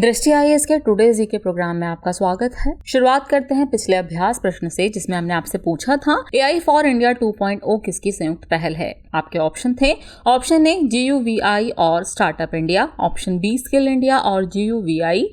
दृष्टि आईएएस के today GK programme में आपका स्वागत है। शुरुआत करते हैं पिछले अभ्यास प्रश्न से, जिसमें हमने आपसे पूछा था AI फॉर इंडिया 2.0 किसकी संयुक्त पहल है। आपके ऑप्शन थे ऑप्शन ए GUVI और startup India, option B skill India और GUVI,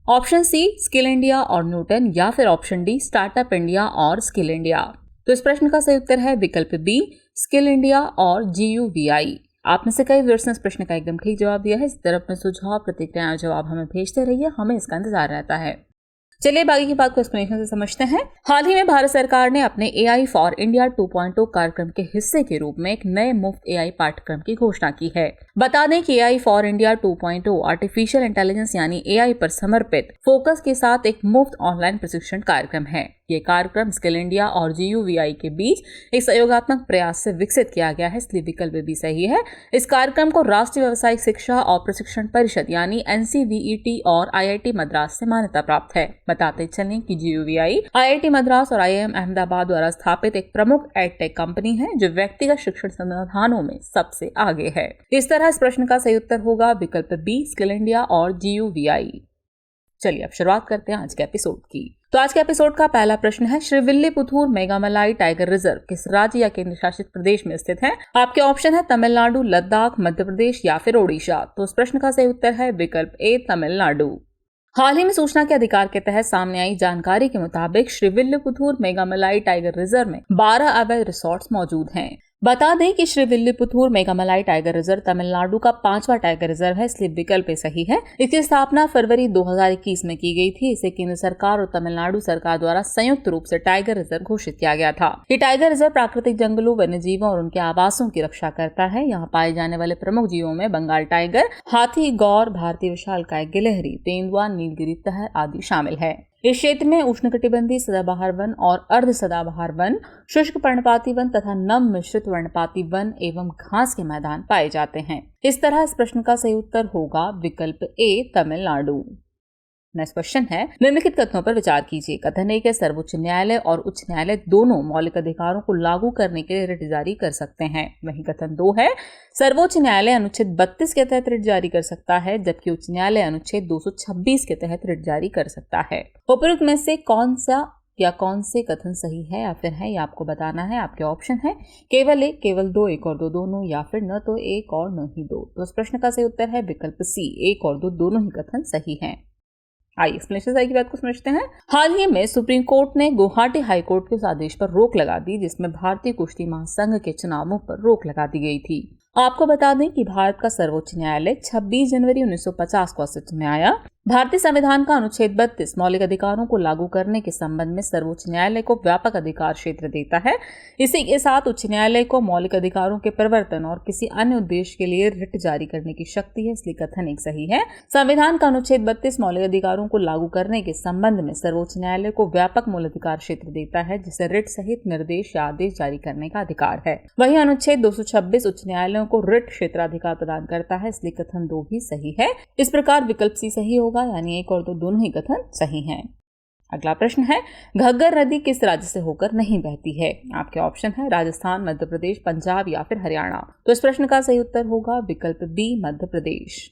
option C skill India और न्यूटन, या फिर ऑप्शन डी स्टार्टअप इंडिया और स्किल इंडिया। तो इस प्रश्न का सही उत्तर है विकल्प बी स्किल इंडिया और GUVI। आप में से कई व्यूअर्स ने इस प्रश्न का एकदम ठीक जवाब दिया है। इस तरफ में सुझाव, प्रतिक्रियाएं, जवाब हमें भेजते रहिए, हमें इसका इंतजार रहता है। चलिए बाकी की बात को एक्सप्लेनेशन से समझते हैं। हाल ही में भारत सरकार ने अपने AI फॉर इंडिया 2.0 कार्यक्रम के हिस्से के रूप में एक नए मुफ्त AI पाठ्यक्रम की घोषणा की है। बता दें कि AI for India 2.0 artificial intelligence यानी AI पर समर्पित फोकस के साथ एक मुफ्त ऑनलाइन प्रशिक्षण कार्यक्रम है। ये कार्यक्रम स्किल इंडिया और GUVI के बीच एक सहयोगात्मक प्रयास से विकसित किया गया है, इसलिए विकल्प भी सही है। इस कार्यक्रम को राष्ट्रीय व्यावसायिक शिक्षा और प्रशिक्षण परिषद यानी NCVET और IIT मद्रास से मान्यता प्राप्त है। बताते चलें कि GUVI IIT मद्रास और IIM अहमदाबाद द्वारा स्थापित एक प्रमुख एडटेक कंपनी है, जो व्यक्तिगत शिक्षण समाधानों में सबसे आगे है। इस तरह इस प्रश्न का सही उत्तर होगा विकल्प बी स्किल इंडिया और GUVI। चलिए अब शुरुआत करते हैं आज के एपिसोड की। तो आज के एपिसोड का पहला प्रश्न है, श्रीविल्लीपुथूर मेघामलाई टाइगर रिजर्व किस राज्य या केंद्र शासित प्रदेश में स्थित है। आपके ऑप्शन है तमिलनाडु, लद्दाख, मध्य प्रदेश या फिर ओडिशा। तो इस प्रश्न का सही उत्तर है विकल्प ए तमिलनाडु। हाल ही में सूचना के अधिकार के तहत सामने आई जानकारी के मुताबिक श्रीविल्लीपुथूर मेघामलाई टाइगर रिजर्व में 12 अवैध रिसोर्ट्स मौजूद हैं। बता दें कि श्रीविल्लीपुथूर मेघामलाई टाइगर रिजर्व तमिलनाडु का 5वां टाइगर रिजर्व है, इसलिए विकल्प सही है। इसकी स्थापना फरवरी 2021 में की गई थी। इसे केंद्र सरकार और तमिलनाडु सरकार द्वारा संयुक्त रूप से टाइगर रिजर्व घोषित किया गया था। ये टाइगर रिजर्व प्राकृतिक जंगलों, वन्य जीवों और उनके आवासों की रक्षा करता है। यहाँ पाए जाने वाले प्रमुख जीवों में बंगाल टाइगर, हाथी, गौर, भारतीय विशालकाय गिलहरी, तेंदुआ, नीलगिरी तहर आदि शामिल है। इस क्षेत्र में उष्णकटिबंधीय सदाबहार वन और अर्ध सदाबहार वन, शुष्क पर्णपाती वन तथा नम मिश्रित वर्णपाती वन एवं घास के मैदान पाए जाते हैं। इस तरह इस प्रश्न का सही उत्तर होगा विकल्प ए तमिलनाडु। नेक्स्ट क्वेश्चन है, निम्नलिखित कथनों पर विचार कीजिए। कथन 1 है, सर्वोच्च न्यायालय और उच्च न्यायालय दोनों मौलिक अधिकारों को लागू करने के लिए रिट जारी कर सकते हैं। वहीं कथन 2 है, सर्वोच्च न्यायालय अनुच्छेद 32 के तहत रिट जारी कर सकता है, जबकि उच्च न्यायालय अनुच्छेद 226 के तहत रिट जारी कर सकता है। उपरोक्त में से कौन सा या कौन से कथन सही है या फिर है, ये आपको बताना है। आपके ऑप्शन है केवल एक, केवल दो, एक और दो दोनों, या फिर न तो एक और न ही दो। तो इस प्रश्न का सही उत्तर है विकल्प सी, एक और दो दोनों ही कथन सही हैं। आइए एक्सप्लेनेशन की बात को समझते हैं। हाल ही में सुप्रीम कोर्ट ने गुवाहाटी हाई कोर्ट के उस आदेश पर रोक लगा दी, जिसमें भारतीय कुश्ती महासंघ के चुनावों पर रोक लगा दी गई थी। आपको बता दें कि भारत का सर्वोच्च न्यायालय 26 जनवरी 1950 को अस्तित्व में आया। भारतीय संविधान का अनुच्छेद 32 मौलिक अधिकारों को लागू करने के संबंध में सर्वोच्च न्यायालय को व्यापक अधिकार क्षेत्र देता है। इसी के साथ उच्च न्यायालय को मौलिक अधिकारों के प्रवर्तन और किसी अन्य उद्देश्य के लिए रिट जारी करने की शक्ति है, इसलिए कथन 1 सही है। संविधान का अनुच्छेद 32 मौलिक अधिकारों को लागू करने के संबंध में सर्वोच्च न्यायालय को व्यापक मूल अधिकार क्षेत्र देता है, जिसे रिट सहित निर्देश या आदेश जारी करने का अधिकार है। वहीं अनुच्छेद 226 उच्च न्यायालयों को रिट क्षेत्राधिकार प्रदान करता है, इसलिए कथन 2 भी सही है। इस प्रकार विकल्प सी सही होगा, यानी एक और दो दोनों ही कथन सही हैं। अगला प्रश्न है, घग्गर नदी किस राज्य से होकर नहीं बहती है। आपके ऑप्शन है राजस्थान, मध्य प्रदेश, पंजाब या फिर हरियाणा। तो इस प्रश्न का सही उत्तर होगा विकल्प बी मध्य प्रदेश।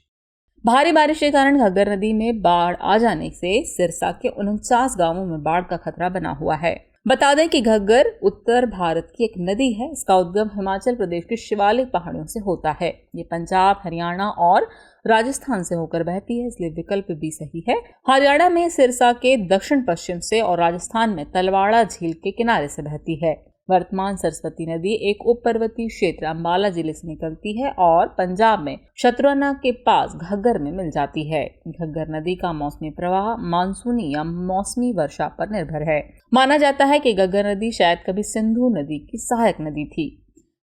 भारी बारिश के कारण घग्गर नदी में बाढ़ आ जाने से सिरसा के 49 गांवों में बाढ़ का खतरा बना हुआ है। बता दें कि घग्गर उत्तर भारत की एक नदी है। इसका उद्गम हिमाचल प्रदेश की शिवालिक पहाड़ियों से होता है। ये पंजाब, हरियाणा और राजस्थान से होकर बहती है, इसलिए विकल्प भी सही है। हरियाणा में सिरसा के दक्षिण पश्चिम से और राजस्थान में तलवाड़ा झील के किनारे से बहती है। वर्तमान सरस्वती नदी एक उप पर्वतीय क्षेत्र अंबाला जिले से निकलती है और पंजाब में शत्रुआना के पास घग्गर में मिल जाती है। घग्गर नदी का मौसमी प्रवाह मानसूनी या मौसमी वर्षा पर निर्भर है। माना जाता है कि घग्गर नदी शायद कभी सिंधु नदी की सहायक नदी थी।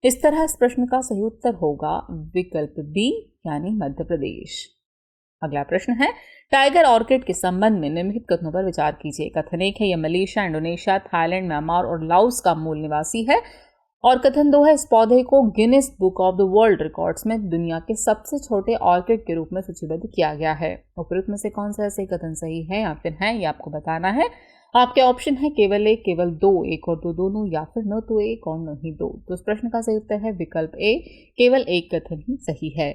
इस तरह इस प्रश्न का सही उत्तर होगा विकल्प बी, यानी मध्य प्रदेश। अगला प्रश्न है, टाइगर ऑर्किड के संबंध में निम्नलिखित कथनों पर विचार कीजिए। कथन 1 है, यह मलेशिया, इंडोनेशिया, थाईलैंड, म्यांमार और लाओस का मूल निवासी है। और कथन 2 है, इस पौधे को Guinness book of the world records में दुनिया के सबसे छोटे ऑर्किड के रूप में सूचीबद्ध किया गया है। उपरोक्त में से कौन सा ऐसे कथन सही है या फिर है, ये आपको बताना है। आपके ऑप्शन है केवल एक, केवल दो, एक और दो दोनों, या फिर न तो एक और न ही दो। तो इस प्रश्न का सही उत्तर है विकल्प ए, केवल एक कथन ही सही है।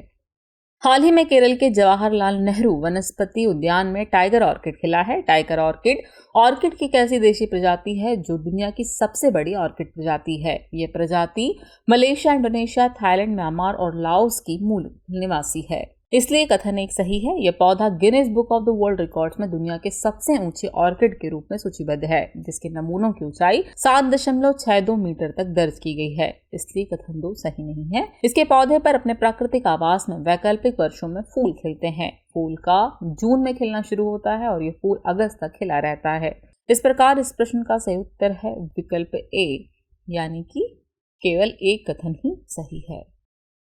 हाल ही में केरल के जवाहरलाल नेहरू वनस्पति उद्यान में टाइगर ऑर्किड खिला है। टाइगर ऑर्किड की कैसी देशी प्रजाति है जो दुनिया की सबसे बड़ी ऑर्किड प्रजाति है। ये प्रजाति मलेशिया, इंडोनेशिया, थाईलैंड, म्यांमार और लाओस की मूल निवासी है, इसलिए कथन एक सही है। यह पौधा Guinness book of the world records में दुनिया के सबसे ऊंचे ऑर्किड के रूप में सूचीबद्ध है, जिसके नमूनों की ऊंचाई 7.62 मीटर तक दर्ज की गई है, इसलिए कथन 2 सही नहीं है। इसके पौधे पर अपने प्राकृतिक आवास में वैकल्पिक वर्षों में फूल खिलते हैं। फूल का जून में खिलना शुरू होता है और ये फूल अगस्त तक खिला रहता है। इस प्रकार इस प्रश्न का सही उत्तर है विकल्प ए, यानी कि केवल एक कथन ही सही है।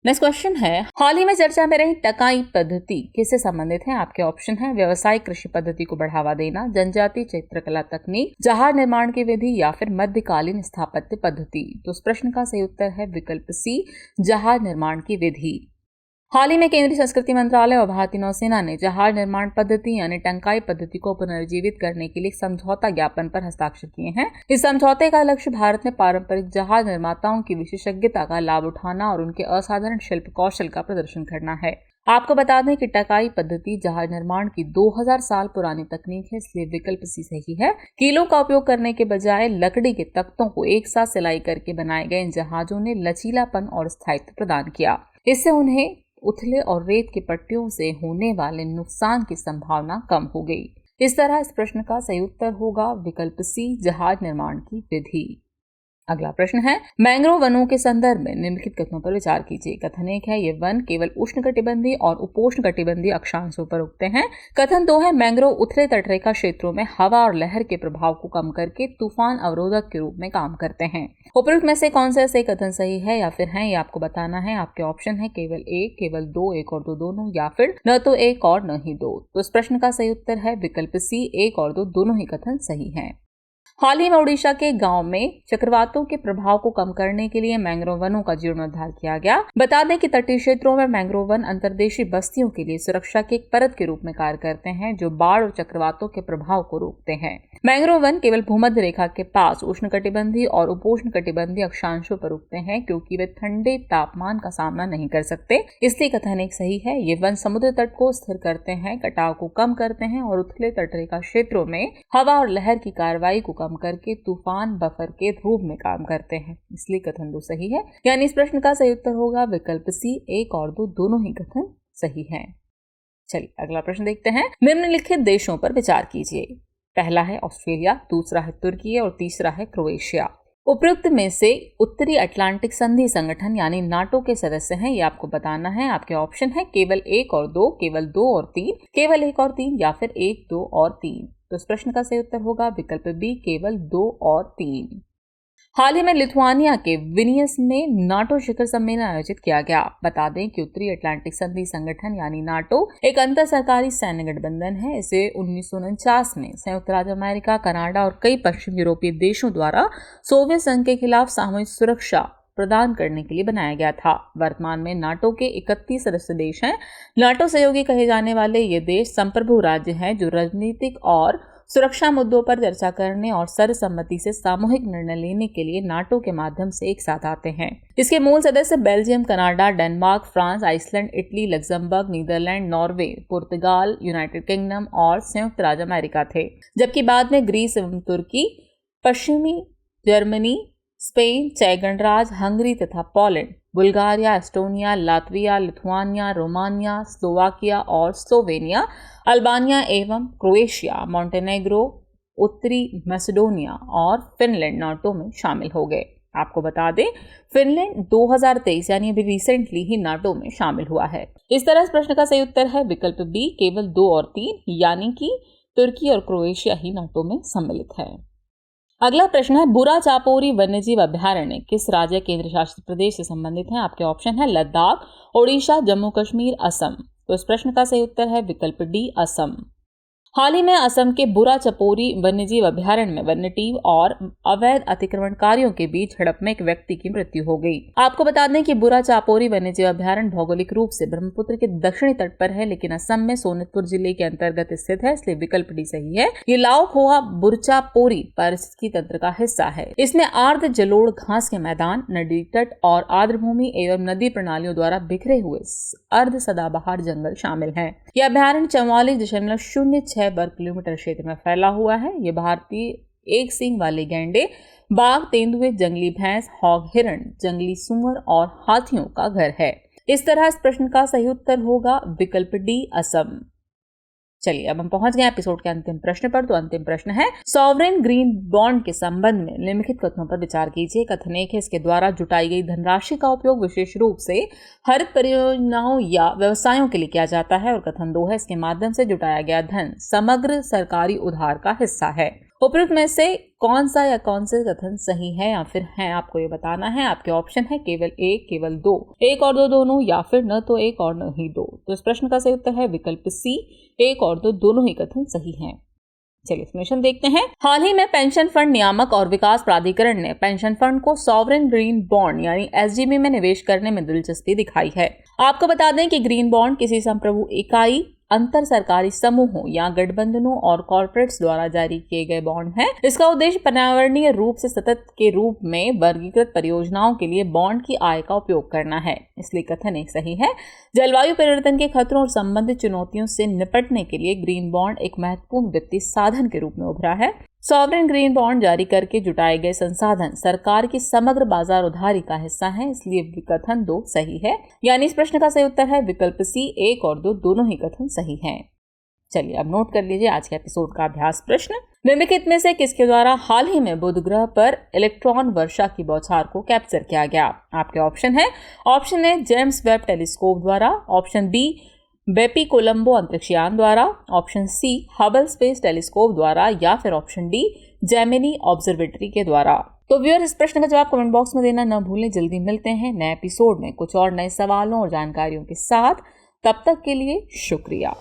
नेक्स्ट क्वेश्चन है, हाल ही में चर्चा में रही टकाई पद्धति किससे संबंधित है? आपके ऑप्शन है व्यावसायिक कृषि पद्धति को बढ़ावा देना, जनजातीय चित्रकला तकनीक, जहाज निर्माण की विधि या फिर मध्यकालीन स्थापत्य पद्धति। तो इस प्रश्न का सही उत्तर है विकल्प सी, जहाज निर्माण की विधि। हाल ही में केंद्रीय संस्कृति मंत्रालय और भारतीय नौसेना ने जहाज निर्माण पद्धति यानी टंकाई पद्धति को पुनर्जीवित करने के लिए समझौता ज्ञापन पर हस्ताक्षर किए हैं। इस समझौते का लक्ष्य भारत में पारंपरिक जहाज निर्माताओं की विशेषज्ञता का लाभ उठाना और उनके असाधारण शिल्प कौशल का प्रदर्शन करना है। आपको बता दें कि टंकाई पद्धति जहाज निर्माण की 2000 साल पुरानी तकनीक है, इसलिए विकल्प सी सही है। कीलों का उपयोग करने के बजाय लकड़ी के तख्तों को एक साथ सिलाई करके बनाए गए इन जहाजों ने लचीलापन और स्थायित्व प्रदान किया। इससे उन्हें उथले और रेत की पट्टियों से होने वाले नुकसान की संभावना कम हो गई। इस तरह इस प्रश्न का सही उत्तर होगा विकल्प सी, जहाज निर्माण की विधि। अगला प्रश्न है, मैंग्रोव वनों के संदर्भ में निम्नलिखित कथनों पर विचार कीजिए। कथन 1 है, ये वन केवल उष्णकटिबंधीय और उपोष्णकटिबंधीय अक्षांशों पर उगते हैं। कथन 2 है, मैंग्रोव उथले तटरेखा क्षेत्रों में हवा और लहर के प्रभाव को कम करके तूफान अवरोधक के रूप में काम करते हैं। उपरोक्त में से कौन सा सही कथन सही है या फिर है, ये आपको बताना है। आपके ऑप्शन है केवल एक, केवल दो, एक और दो दोनों, या फिर न तो एक और न ही दो। तो इस प्रश्न का सही उत्तर है विकल्प सी, एक और दो दोनों ही कथन सही है। हाल ही में ओडिशा के गांव में चक्रवातों के प्रभाव को कम करने के लिए मैंग्रोव वनों का जीर्णोद्धार किया गया। बता दें कि तटीय क्षेत्रों में मैंग्रोव वन अंतर्देशीय बस्तियों के लिए सुरक्षा की एक परत के रूप में कार्य करते हैं, जो बाढ़ और चक्रवातों के प्रभाव को रोकते हैं। मैंग्रोव वन केवल भूमध्य रेखा के पास उष्णकटिबंधीय और उपोष्णकटिबंधीय अक्षांशों पर उगते हैं, क्योंकि वे ठंडे तापमान का सामना नहीं कर सकते, इसलिए कथन एक सही है। ये वन समुद्र तट को स्थिर करते हैं, कटाव को कम करते हैं और उथले तटरेखा क्षेत्रों में हवा और लहर की कार्रवाई को करके तूफान बफर के रूप में काम करते हैं, इसलिए कथन 2 सही है। यानी इस प्रश्न का सही उत्तर होगा विकल्प सी, एक और दो दोनों ही कथन सही हैं। चलिए अगला प्रश्न देखते हैं। निम्नलिखित देशों पर विचार कीजिए। पहला है ऑस्ट्रेलिया, दूसरा है तुर्की और तीसरा है क्रोएशिया। उपयुक्त में से उत्तरी अटलांटिक संधि संगठन यानी नाटो के सदस्य हैं, ये आपको बताना है। आपके ऑप्शन है केवल एक और दो, केवल दो और तीन, केवल एक और तीन, या फिर एक, दो और तीन। तो इस प्रश्न का सही उत्तर होगा विकल्प बी, केवल 2 और 3। हाल ही में लिथुआनिया के विनियस में नाटो शिखर सम्मेलन आयोजित किया गया। बता दें कि उत्तरी अटलांटिक संधि संगठन यानी नाटो एक अंतर सरकारी सैन्य गठबंधन है। इसे 1949 में संयुक्त राज्य अमेरिका, कनाडा और कई पश्चिम यूरोपीय देशों द्वारा सोवियत संघ के खिलाफ सामूहिक सुरक्षा प्रदान करने के लिए बनाया गया था। वर्तमान में नाटो के 31 सदस्य देश हैं। नाटो सहयोगी कहे जाने वाले ये देश संप्रभु राज्य हैं, जो राजनीतिक और सुरक्षा मुद्दों पर चर्चा करने और सर्वसम्मति से सामूहिक निर्णय लेने के लिए नाटो के माध्यम से एक साथ आते हैं। इसके मूल सदस्य Belgium, Canada, Denmark, France, Iceland, Italy, Luxembourg, Netherlands, Norway, पुर्तगाल, यूनाइटेड किंगडम और संयुक्त राज्य अमेरिका थे, जबकि बाद में ग्रीस एवं तुर्की, पश्चिमी जर्मनी, स्पेन, चेक गणराज्य, हंगरी तथा Poland, Bulgaria, Estonia, Latvia, Lithuania, Romania, Slovakia और स्लोवेनिया, अल्बानिया एवं क्रोएशिया, मोंटेनेग्रो, उत्तरी मैसेडोनिया और फिनलैंड नाटो में शामिल हो गए। आपको बता दें फिनलैंड 2023 यानी अभी रिसेंटली ही नाटो में शामिल हुआ है। इस तरह इस प्रश्न का सही उत्तर है विकल्प बी, केवल 2 और 3, यानी कि तुर्की और क्रोएशिया ही नाटो में सम्मिलित है। अगला प्रश्न है, बुरा चापोरी वन्यजीव अभ्यारण्य किस राज्य केंद्र शासित प्रदेश से संबंधित है? आपके ऑप्शन है लद्दाख, ओडिशा, जम्मू कश्मीर, असम। तो इस प्रश्न का सही उत्तर है विकल्प डी, असम। हाल ही में असम के बुरा चपोरी वन्यजीव अभयारण्य में वन्यजीव और अवैध अतिक्रमणकारियों के बीच झड़प में एक व्यक्ति की मृत्यु हो गई। आपको बता दें कि बुरा चापोरी वन्यजीव अभयारण्य भौगोलिक रूप से ब्रह्मपुत्र के दक्षिणी तट पर है, लेकिन असम में सोनितपुर जिले के अंतर्गत स्थित है, इसलिए विकल्प डी सही है। ये लाओखोआ बुरचापोरी पारिस्थितिकी तंत्र का हिस्सा है। इसमें आर्द्र जलोढ़ घास के मैदान, नदी तट और आर्द्रभूमि एवं नदी प्रणालियों द्वारा बिखरे हुए अर्ध सदाबहार जंगल शामिल है। यह अभयारण्य 44.06 वर्ग किलोमीटर क्षेत्र में फैला हुआ है। ये भारतीय एक सींग वाले गैंडे, बाघ, तेंदुए, जंगली भैंस, हॉग हिरण, जंगली सूअर और हाथियों का घर है। इस तरह इस प्रश्न का सही उत्तर होगा विकल्प डी, असम। चलिए अब हम पहुंच गए एपिसोड के अंतिम प्रश्न पर। तो अंतिम प्रश्न है, सॉवरेन ग्रीन बॉन्ड के संबंध में निम्नलिखित कथनों पर विचार कीजिए। कथन 1 है, इसके द्वारा जुटाई गई धनराशि का उपयोग विशेष रूप से हरित परियोजनाओं या व्यवसायों के लिए किया जाता है। और कथन 2 है, इसके माध्यम से जुटाया गया धन समग्र सरकारी उधार का हिस्सा है। उपयुक्त में से कौन सा या कौन से कथन सही है या फिर है, आपको ये बताना है। आपके ऑप्शन है केवल 1, केवल 2, 1 और 2 दोनों, या फिर न तो 1 और न ही 2। तो इस प्रश्न का सही उत्तर है विकल्प सी, 1 और 2 दोनों ही कथन सही हैं। चलिए एक्सप्लेनेशन देखते हैं। हाल ही में पेंशन फंड नियामक और विकास प्राधिकरण ने पेंशन फंड को सॉवरेन ग्रीन बॉन्ड यानी एसजीबी में निवेश करने में दिलचस्पी दिखाई है। आपको बता दें कि ग्रीन बॉन्ड किसी संप्रभु इकाई, अंतर सरकारी समूहों या गठबंधनों और कॉर्पोरेट्स द्वारा जारी किए गए बॉन्ड हैं। इसका उद्देश्य पर्यावरणीय रूप से सतत के रूप में वर्गीकृत परियोजनाओं के लिए बॉन्ड की आय का उपयोग करना है, इसलिए कथन 1 सही है। जलवायु परिवर्तन के खतरों और संबंधित चुनौतियों से निपटने के लिए ग्रीन बॉन्ड एक महत्वपूर्ण वित्तीय साधन के रूप में उभरा है। सॉवरेन ग्रीन बॉन्ड जारी करके जुटाए गए संसाधन सरकार की समग्र बाजार उधारी का हिस्सा है, इसलिए कथन 2 सही है। यानी इस प्रश्न का सही उत्तर है विकल्प सी, 1 और 2 दोनों ही कथन सही हैं। चलिए अब नोट कर लीजिए आज के एपिसोड का अभ्यास प्रश्न। निम्नलिखित में से किसके द्वारा हाल ही में बुध ग्रह पर इलेक्ट्रॉन वर्षा की बौछार को कैप्चर किया गया? आपके ऑप्शन है, option A James Webb telescope द्वारा, ऑप्शन बी बेपी कोलंबो अंतरिक्षयान द्वारा, option C Hubble space telescope द्वारा, या फिर ऑप्शन डी जेमिनी ऑब्जर्वेटरी के द्वारा। तो व्यूअर्स, इस प्रश्न का जवाब कमेंट बॉक्स में देना न भूलें। जल्दी मिलते हैं नए एपिसोड में कुछ और नए सवालों और जानकारियों के साथ। तब तक के लिए शुक्रिया।